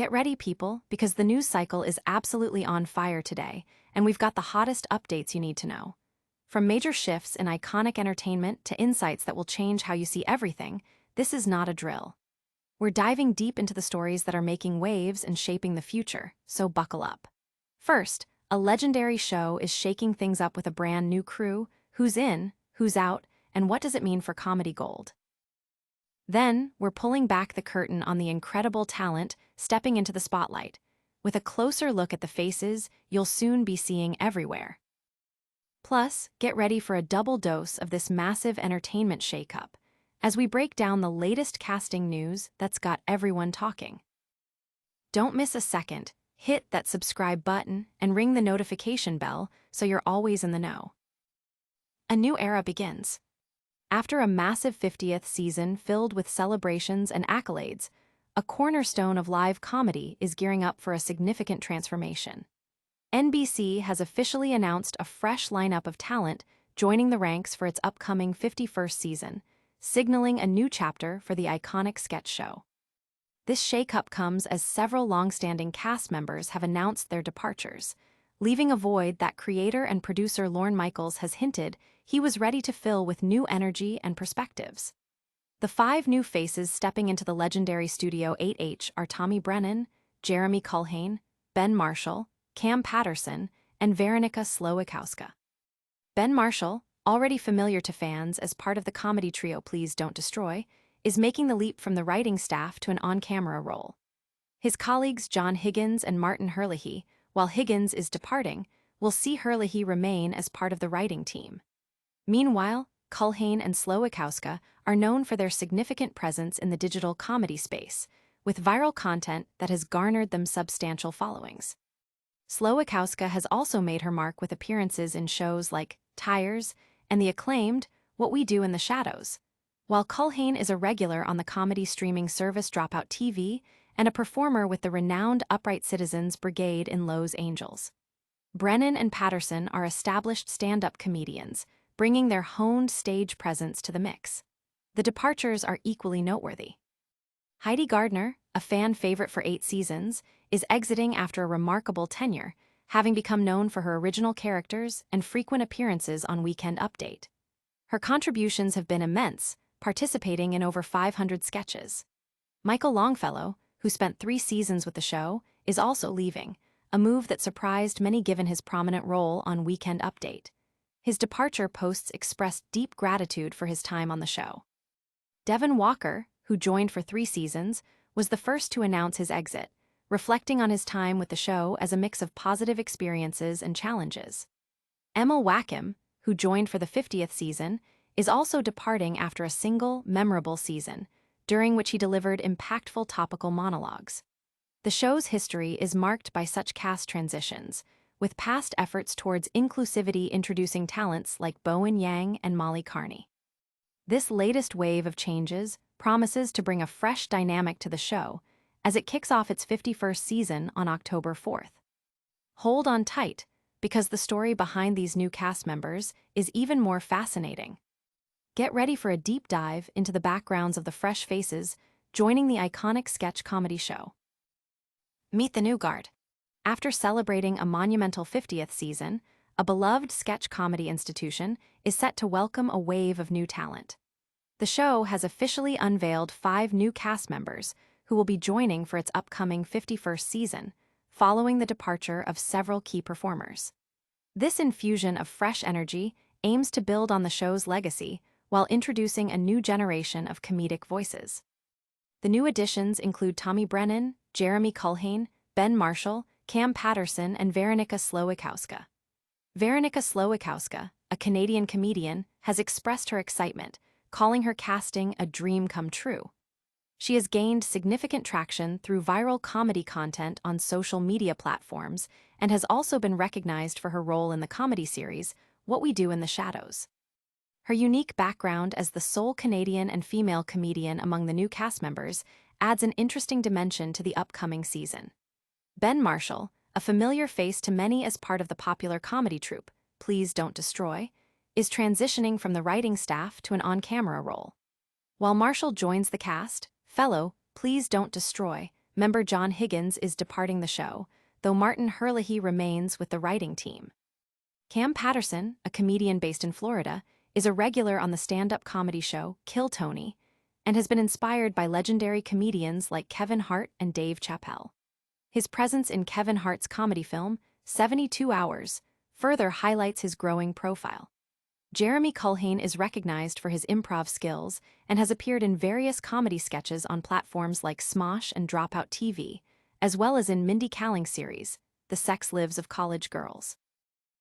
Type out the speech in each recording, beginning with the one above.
Get ready, people, because the news cycle is absolutely on fire today, and we've got the hottest updates you need to know. From major shifts in iconic entertainment to insights that will change how you see everything, this is not a drill. We're diving deep into the stories that are making waves and shaping the future, so buckle up. First, a legendary show is shaking things up with a brand new crew. Who's in, who's out, and what does it mean for comedy gold? Then, we're pulling back the curtain on the incredible talent stepping into the spotlight. With a closer look at the faces you'll soon be seeing everywhere. Plus, get ready for a double dose of this massive entertainment shakeup as we break down the latest casting news that's got everyone talking. Don't miss a second. Hit that subscribe button and ring the notification bell so you're always in the know. A new era begins. After a massive 50th season filled with celebrations and accolades, a cornerstone of live comedy is gearing up for a significant transformation. NBC has officially announced a fresh lineup of talent joining the ranks for its upcoming 51st season, signaling a new chapter for the iconic sketch show. This shakeup comes as several long-standing cast members have announced their departures, leaving a void that creator and producer Lorne Michaels has hinted he was ready to fill with new energy and perspectives. The 5 new faces stepping into the legendary Studio 8H are Tommy Brennan, Jeremy Culhane, Ben Marshall, Kam Patterson, and Veronika Slowikowska. Ben Marshall, already familiar to fans as part of the comedy trio Please Don't Destroy, is making the leap from the writing staff to an on-camera role. His colleagues John Higgins and Martin Herlihy, while Higgins is departing, will see Herlihy remain as part of the writing team. Meanwhile, Culhane and Slowikowska are known for their significant presence in the digital comedy space, with viral content that has garnered them substantial followings. Slowikowska has also made her mark with appearances in shows like Tires and the acclaimed What We Do in the Shadows, while Culhane is a regular on the comedy streaming service Dropout TV and a performer with the renowned Upright Citizens Brigade in Los Angeles. Brennan and Patterson are established stand-up comedians, bringing their honed stage presence to the mix. The departures are equally noteworthy. Heidi Gardner, a fan favorite for 8 seasons, is exiting after a remarkable tenure, having become known for her original characters and frequent appearances on Weekend Update. Her contributions have been immense, participating in over 500 sketches. Michael Longfellow, who spent 3 seasons with the show, is also leaving, a move that surprised many given his prominent role on Weekend Update. His departure posts expressed deep gratitude for his time on the show. Devon Walker, who joined for 3 seasons, was the first to announce his exit, reflecting on his time with the show as a mix of positive experiences and challenges. Emma Wackham, who joined for the 50th season, is also departing after a single, memorable season, during which he delivered impactful topical monologues. The show's history is marked by such cast transitions, with past efforts towards inclusivity introducing talents like Bowen Yang and Molly Carney. This latest wave of changes promises to bring a fresh dynamic to the show as it kicks off its 51st season on October 4th. Hold on tight, because the story behind these new cast members is even more fascinating. Get ready for a deep dive into the backgrounds of the fresh faces joining the iconic sketch comedy show. Meet the new guard. After celebrating a monumental 50th season, a beloved sketch comedy institution is set to welcome a wave of new talent. The show has officially unveiled 5 new cast members who will be joining for its upcoming 51st season, following the departure of several key performers. This infusion of fresh energy aims to build on the show's legacy while introducing a new generation of comedic voices. The new additions include Tommy Brennan, Jeremy Culhane, Ben Marshall, Kam Patterson, and Veronika Slowikowska. Veronika Slowikowska, a Canadian comedian, has expressed her excitement, calling her casting a dream come true. She has gained significant traction through viral comedy content on social media platforms and has also been recognized for her role in the comedy series What We Do in the Shadows. Her unique background as the sole Canadian and female comedian among the new cast members adds an interesting dimension to the upcoming season. Ben Marshall, a familiar face to many as part of the popular comedy troupe Please Don't Destroy, is transitioning from the writing staff to an on-camera role. While Marshall joins the cast, fellow Please Don't Destroy member John Higgins is departing the show, though Martin Herlihy remains with the writing team. Kam Patterson, a comedian based in Florida, is a regular on the stand-up comedy show Culhane, and has been inspired by legendary comedians like Kevin Hart and Dave Chappelle. His presence in Kevin Hart's comedy film, 72 Hours, further highlights his growing profile. Jeremy Culhane is recognized for his improv skills and has appeared in various comedy sketches on platforms like Smosh and Dropout TV, as well as in Mindy Kaling's series, The Sex Lives of College Girls.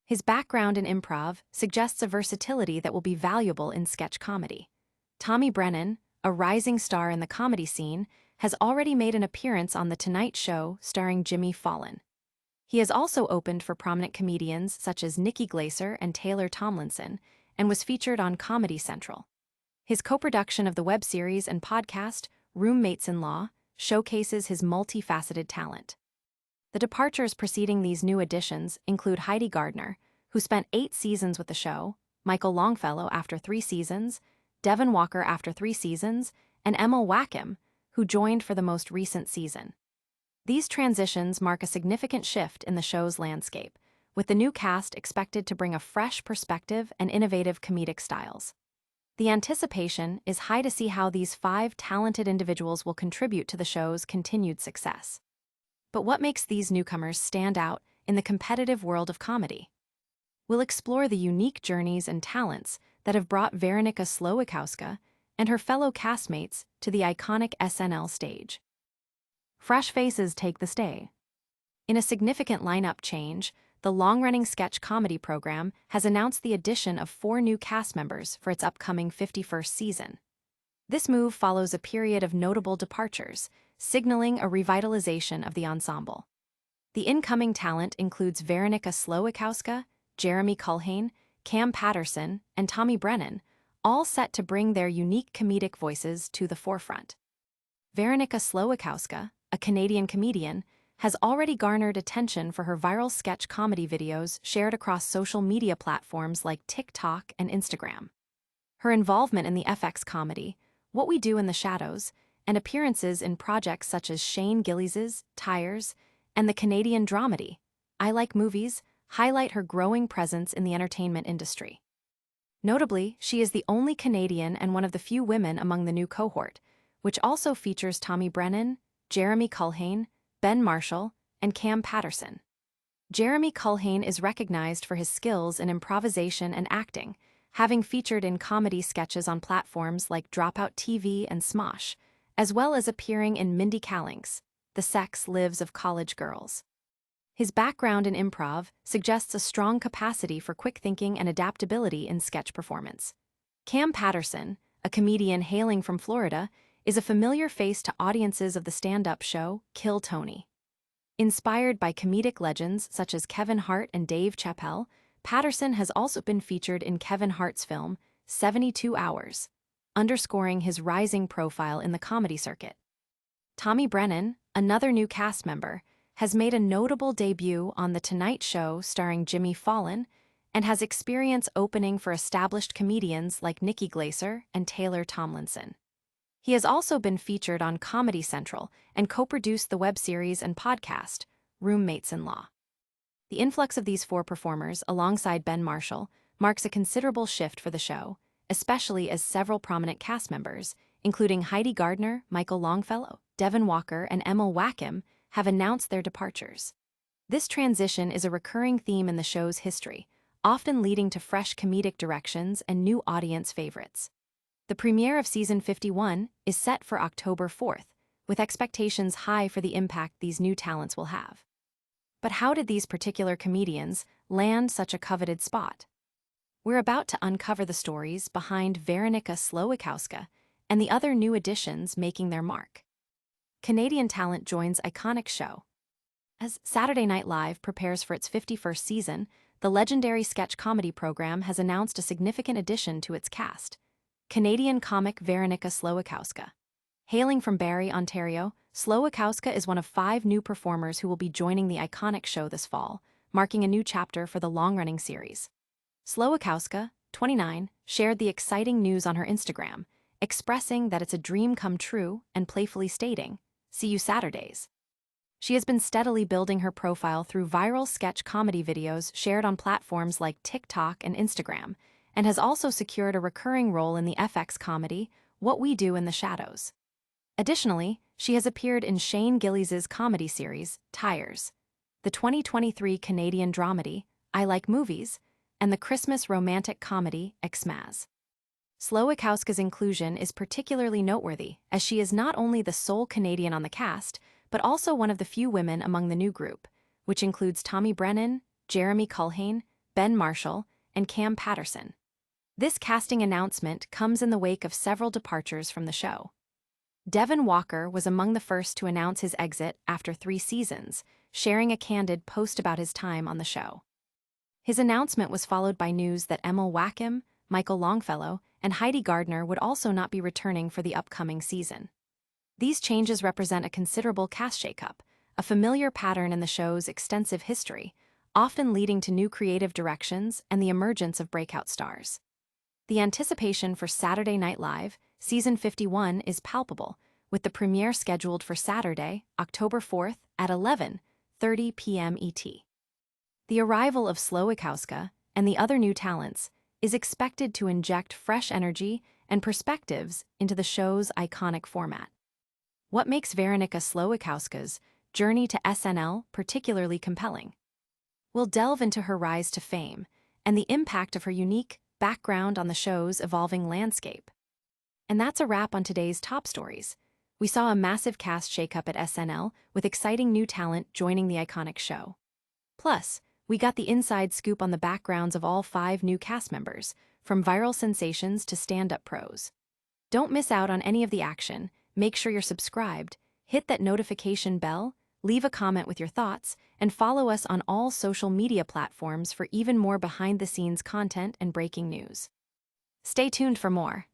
His background in improv suggests a versatility that will be valuable in sketch comedy. Tommy Brennan, a rising star in the comedy scene, has already made an appearance on The Tonight Show starring Jimmy Fallon. He has also opened for prominent comedians such as Nikki Glaser and Taylor Tomlinson, and was featured on Comedy Central. His co-production of the web series and podcast, Roommates-in-Law, showcases his multifaceted talent. The departures preceding these new additions include Heidi Gardner, who spent 8 seasons with the show, Michael Longfellow after 3 seasons, Devon Walker after 3 seasons, and Emma Wackham, who joined for the most recent season. These transitions mark a significant shift in the show's landscape, with the new cast expected to bring a fresh perspective and innovative comedic styles. The anticipation is high to see how these 5 talented individuals will contribute to the show's continued success. But what makes these newcomers stand out in the competitive world of comedy? We'll explore the unique journeys and talents that have brought Veronika Slowikowska and her fellow castmates to the iconic SNL stage. Fresh faces take the stage. In a significant lineup change, the long-running sketch comedy program has announced the addition of 4 new cast members for its upcoming 51st season. This move follows a period of notable departures, signaling a revitalization of the ensemble. The incoming talent includes Veronika Slowikowska, Jeremy Culhane, Kam Patterson, and Tommy Brennan, all set to bring their unique comedic voices to the forefront. Veronika Slowikowska, a Canadian comedian, has already garnered attention for her viral sketch comedy videos shared across social media platforms like TikTok and Instagram. Her involvement in the FX comedy, What We Do in the Shadows, and appearances in projects such as Shane Gillis's Tires and the Canadian dramedy, I Like Movies, highlight her growing presence in the entertainment industry. Notably, she is the only Canadian and one of the few women among the new cohort, which also features Tommy Brennan, Jeremy Culhane, Ben Marshall, and Kam Patterson. Jeremy Culhane is recognized for his skills in improvisation and acting, having featured in comedy sketches on platforms like Dropout TV and Smosh, as well as appearing in Mindy Kaling's The Sex Lives of College Girls. His background in improv suggests a strong capacity for quick thinking and adaptability in sketch performance. Kam Patterson, a comedian hailing from Florida, is a familiar face to audiences of the stand-up show Culhane. Inspired by comedic legends such as Kevin Hart and Dave Chappelle, Patterson has also been featured in Kevin Hart's film 72 Hours, underscoring his rising profile in the comedy circuit. Tommy Brennan, another new cast member, has made a notable debut on The Tonight Show starring Jimmy Fallon and has experience opening for established comedians like Nikki Glaser and Taylor Tomlinson. He has also been featured on Comedy Central and co-produced the web series and podcast, Roommates-in-Law. The influx of these 4 performers, alongside Ben Marshall, marks a considerable shift for the show, especially as several prominent cast members, including Heidi Gardner, Michael Longfellow, Devon Walker, and Emma Wackham, have announced their departures. This transition is a recurring theme in the show's history, often leading to fresh comedic directions and new audience favorites. The premiere of Season 51 is set for October 4th, with expectations high for the impact these new talents will have. But how did these particular comedians land such a coveted spot? We're about to uncover the stories behind Veronika Slowikowska and the other new additions making their mark. Canadian talent joins iconic show. As Saturday Night Live prepares for its 51st season, the legendary sketch comedy program has announced a significant addition to its cast: Canadian comic Veronika Slowikowska. Hailing from Barrie, Ontario, Slowikowska is one of 5 new performers who will be joining the iconic show this fall, marking a new chapter for the long-running series. Slowikowska, 29, shared the exciting news on her Instagram, expressing that it's a dream come true and playfully stating, See you Saturdays. She has been steadily building her profile through viral sketch comedy videos shared on platforms like TikTok and Instagram, and has also secured a recurring role in the FX comedy What We Do in the Shadows. Additionally, she has appeared in Shane Gillis's comedy series, Tires, the 2023 Canadian dramedy, I Like Movies, and the Christmas romantic comedy, Xmas. Slowikowska's inclusion is particularly noteworthy, as she is not only the sole Canadian on the cast, but also one of the few women among the new group, which includes Tommy Brennan, Jeremy Culhane, Ben Marshall, and Kam Patterson. This casting announcement comes in the wake of several departures from the show. Devon Walker was among the first to announce his exit after 3 seasons, sharing a candid post about his time on the show. His announcement was followed by news that Emil Wackham, Michael Longfellow, and Heidi Gardner would also not be returning for the upcoming season. These changes represent a considerable cast shakeup, a familiar pattern in the show's extensive history, often leading to new creative directions and the emergence of breakout stars. The anticipation for Saturday Night Live, Season 51, is palpable, with the premiere scheduled for Saturday, October 4th at 11:30 p.m. ET. The arrival of Slowikowska and the other new talents is expected to inject fresh energy and perspectives into the show's iconic format. What makes Veronika Slowikowska's journey to SNL particularly compelling? We'll delve into her rise to fame and the impact of her unique background on the show's evolving landscape. And that's a wrap on today's top stories. We saw a massive cast shakeup at SNL, with exciting new talent joining the iconic show. Plus, we got the inside scoop on the backgrounds of all 5 new cast members, from viral sensations to stand-up pros. Don't miss out on any of the action. Make sure you're subscribed, hit that notification bell, leave a comment with your thoughts, and follow us on all social media platforms for even more behind-the-scenes content and breaking news. Stay tuned for more.